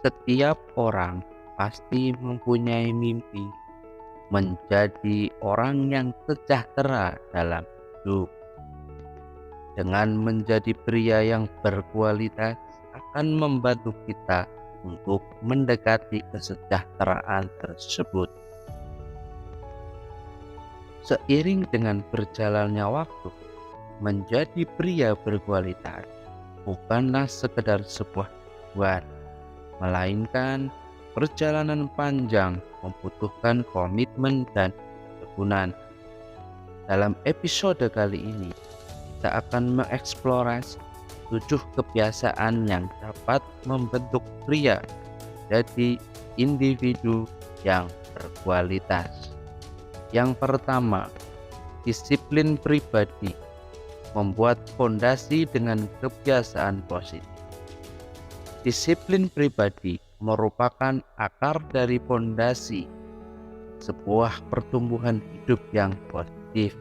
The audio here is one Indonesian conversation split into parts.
Setiap orang pasti mempunyai mimpi menjadi orang yang sejahtera dalam hidup. Dengan menjadi pria yang berkualitas akan membantu kita untuk mendekati kesejahteraan tersebut. Seiring dengan berjalannya waktu, menjadi pria berkualitas bukanlah sekedar sebuah tujuan, melainkan perjalanan panjang membutuhkan komitmen dan ketekunan. Dalam episode kali ini, kita akan mengeksplorasi 7 kebiasaan yang dapat membentuk pria jadi individu yang berkualitas. Yang pertama, disiplin pribadi, membuat fondasi dengan kebiasaan positif. Disiplin pribadi merupakan akar dari fondasi sebuah pertumbuhan hidup yang positif.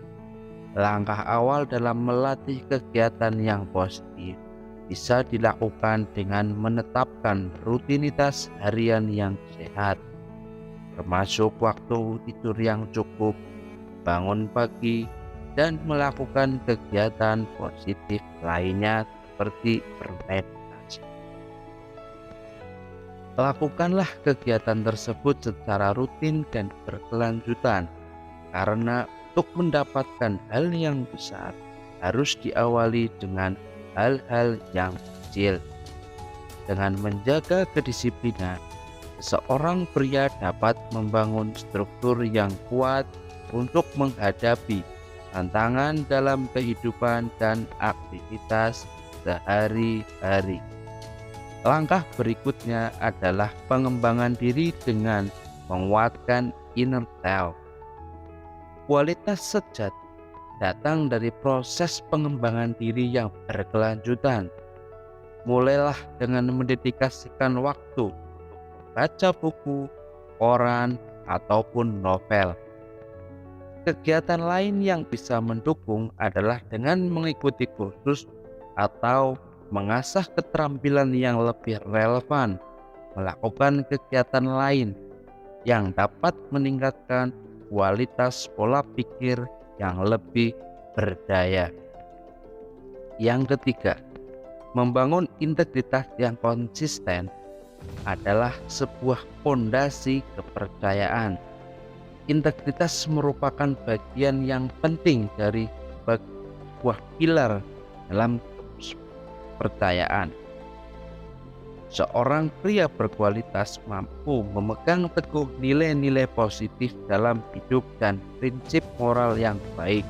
Langkah awal dalam melatih kegiatan yang positif bisa dilakukan dengan menetapkan rutinitas harian yang sehat, termasuk waktu tidur yang cukup, bangun pagi, dan melakukan kegiatan positif lainnya seperti bermeditasi. Lakukanlah kegiatan tersebut secara rutin dan berkelanjutan, karena untuk mendapatkan hal yang besar harus diawali dengan hal-hal yang kecil. Dengan menjaga kedisiplinan, seorang pria dapat membangun struktur yang kuat untuk menghadapi tantangan dalam kehidupan dan aktivitas sehari-hari. Langkah berikutnya adalah pengembangan diri dengan menguatkan inner self. Kualitas sejati datang dari proses pengembangan diri yang berkelanjutan. Mulailah dengan mendedikasikan waktu untuk membaca buku, koran, ataupun novel. Kegiatan lain yang bisa mendukung adalah dengan mengikuti kursus atau mengasah keterampilan yang lebih relevan, melakukan kegiatan lain yang dapat meningkatkan kualitas pola pikir yang lebih berdaya. Yang ketiga, membangun integritas yang konsisten adalah sebuah fondasi kepercayaan. Integritas merupakan bagian yang penting dari sebuah pilar dalam kepercayaan. Seorang pria berkualitas mampu memegang teguh nilai-nilai positif dalam hidup dan prinsip moral yang baik.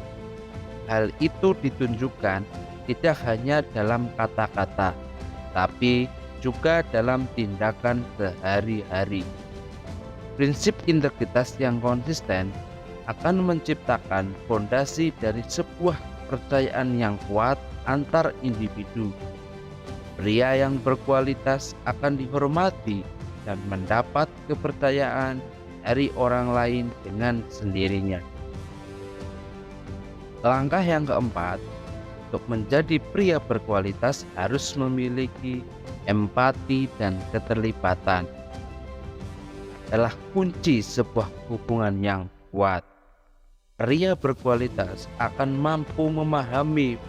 Hal itu ditunjukkan tidak hanya dalam kata-kata, tapi juga dalam tindakan sehari-hari. Prinsip integritas yang konsisten akan menciptakan fondasi dari sebuah kepercayaan yang kuat antar individu. Pria yang berkualitas akan dihormati dan mendapat kepercayaan dari orang lain dengan sendirinya. Langkah yang keempat, untuk menjadi pria berkualitas harus memiliki empati dan keterlibatan. Adalah kunci sebuah hubungan yang kuat. Pria berkualitas akan mampu memahami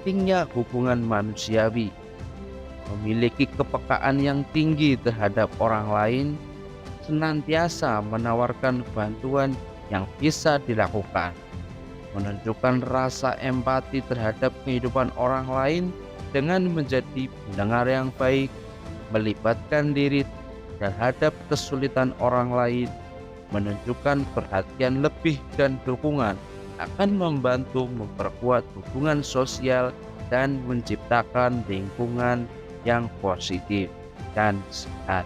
pentingnya hubungan manusiawi, memiliki kepekaan yang tinggi terhadap orang lain, senantiasa menawarkan bantuan yang bisa dilakukan, menunjukkan rasa empati terhadap kehidupan orang lain dengan menjadi pendengar yang baik, melibatkan diri terhadap kesulitan orang lain, menunjukkan perhatian lebih dan dukungan akan membantu memperkuat hubungan sosial dan menciptakan lingkungan yang positif dan sehat.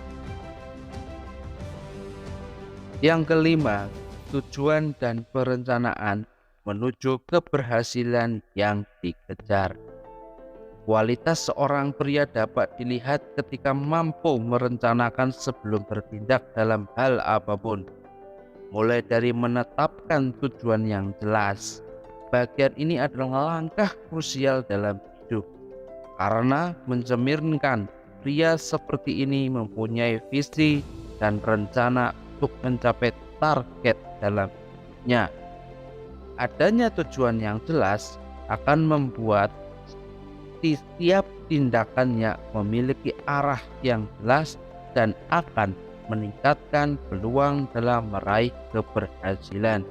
Yang kelima, tujuan dan perencanaan menuju keberhasilan yang dikejar. Kualitas seorang pria dapat dilihat ketika mampu merencanakan sebelum bertindak dalam hal apapun, mulai dari menetapkan tujuan yang jelas. Bagian ini adalah langkah krusial dalam hidup, karena mencerminkan pria seperti ini mempunyai visi dan rencana untuk mencapai target dalam hidupnya. Adanya tujuan yang jelas akan membuat setiap tindakannya memiliki arah yang jelas dan akan meningkatkan peluang dalam meraih keberhasilan.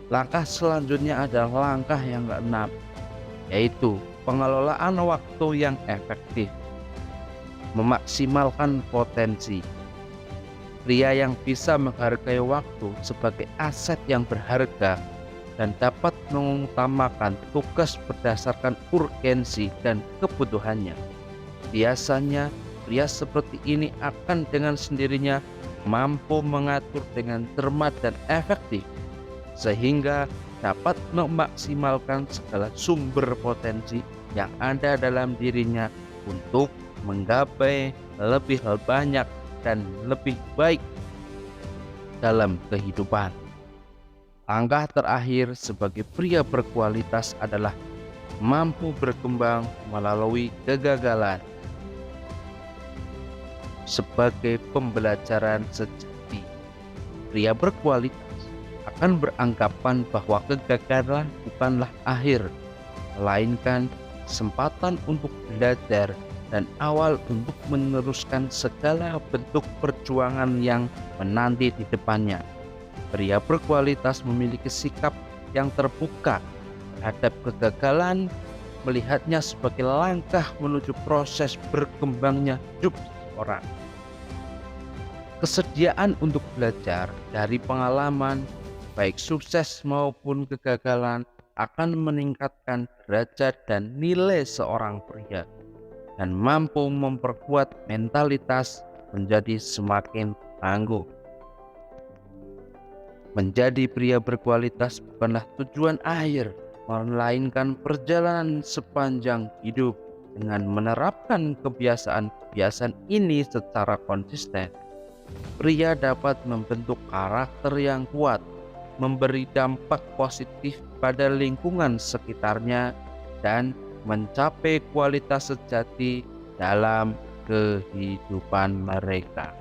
Langkah selanjutnya adalah langkah yang keenam, yaitu pengelolaan waktu yang efektif. Memaksimalkan potensi. Pria yang bisa menghargai waktu sebagai aset yang berharga dan dapat mengutamakan tugas berdasarkan urgensi dan kebutuhannya. Biasanya pria seperti ini akan dengan sendirinya mampu mengatur dengan cermat dan efektif sehingga dapat memaksimalkan segala sumber potensi yang ada dalam dirinya untuk menggapai lebih banyak dan lebih baik dalam kehidupan. Langkah terakhir sebagai pria berkualitas adalah mampu berkembang melalui kegagalan. Sebagai pembelajaran sejati, pria berkualitas akan beranggapan bahwa kegagalan bukanlah akhir, melainkan kesempatan untuk belajar dan awal untuk meneruskan segala bentuk perjuangan yang menanti di depannya. Pria berkualitas memiliki sikap yang terbuka terhadap kegagalan, melihatnya sebagai langkah menuju proses berkembangnya hidup seseorang. Kesediaan untuk belajar dari pengalaman, baik sukses maupun kegagalan, akan meningkatkan derajat dan nilai seorang pria dan mampu memperkuat mentalitas menjadi semakin tangguh. Menjadi pria berkualitas bukanlah tujuan akhir, melainkan perjalanan sepanjang hidup. Dengan menerapkan kebiasaan-kebiasaan ini secara konsisten, pria dapat membentuk karakter yang kuat, memberi dampak positif pada lingkungan sekitarnya, dan mencapai kualitas sejati dalam kehidupan mereka.